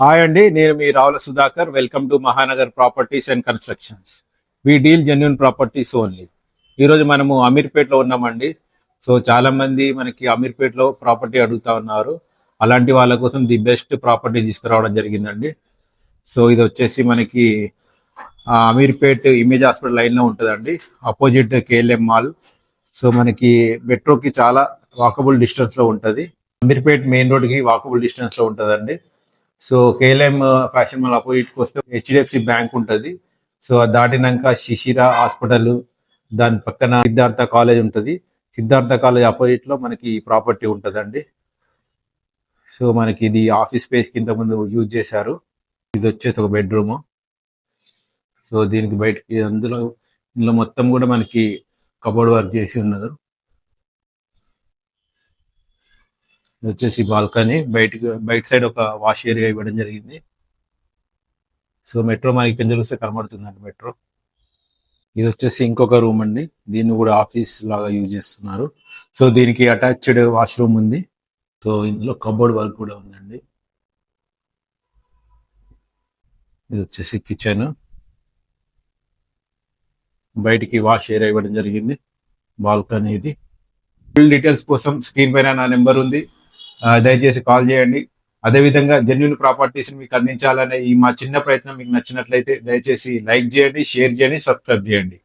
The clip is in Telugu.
హాయ్ అండి, నేను మీ Ravula Sudhakar. Welcome to Mahanagar properties and constructions. We deal genuine properties only. ఈరోజు మనము అమీర్పేట్లో ఉన్నామండి. సో చాలా మంది మనకి అమీర్పేట్లో ప్రాపర్టీ అడుగుతా ఉన్నారు. అలాంటి వాళ్ళ కోసం ది బెస్ట్ ప్రాపర్టీ తీసుకురావడం జరిగిందండి. సో ఇది వచ్చేసి మనకి అమీర్పేట్ ఇమేజ్ హాస్పిటల్ లైన్లో ఉంటుందండి, అపోజిట్ కేఎల్ఎం మాల్. సో మనకి మెట్రోకి చాలా వాకబుల్ డిస్టెన్స్లో ఉంటుంది. అమీర్పేట్ మెయిన్ రోడ్కి వాకబుల్ డిస్టెన్స్లో ఉంటుందండి. సో కేఎల్ఎం ఫ్యాషన్ మాల్ అపోజిట్కి వస్తే హెచ్డిఎఫ్సి బ్యాంక్ ఉంటుంది. సో అది దాటినాక శిశిర హాస్పిటల్, దాని పక్కన సిద్ధార్థ కాలేజ్ ఉంటుంది. సిద్ధార్థ కాలేజ్ అపోజిట్లో మనకి ప్రాపర్టీ ఉంటుందండి. సో మనకి ఇది ఆఫీస్ స్పేస్ కింద ముందు యూజ్ చేశారు. ఇది వచ్చేసి ఒక బెడ్రూమ్. సో దీనికి బయటకి ఇందులో మొత్తం కూడా మనకి కబోర్డ్ వర్క్ చేసి ఉన్నది. ఇది వచ్చేసి బాల్కనీ. బయట సైడ్ ఒక వాష్ ఏరియా ఇవ్వడం జరిగింది. సో మెట్రో మనకి కింద చూస్తే కనబడుతుందండి మెట్రో. ఇది వచ్చేసి ఇంకొక రూమ్ అండి, దీన్ని కూడా ఆఫీస్ లాగా యూజ్ చేస్తున్నారు. సో దీనికి అటాచ్డ్ వాష్రూమ్ ఉంది. సో ఇందులో కబోర్డ్ వర్క్ కూడా ఉందండి. ఇది వచ్చేసి కిచెన్. బయటికి వాష్ ఏరియా ఇవ్వడం జరిగింది. బాల్కనీ ఇది. ఫుల్ డీటెయిల్స్ కోసం స్క్రీన్ పైన నా నెంబర్ ఉంది, దయచేసి కాల్ చేయండి. అదేవిధంగా జెన్యున్ ప్రాపర్టీస్ మీకు అందించాలనే ఈ మా చిన్న ప్రయత్నం మీకు నచ్చినట్లయితే దయచేసి లైక్ చేయండి, షేర్ చేయండి, సబ్స్క్రైబ్ చేయండి.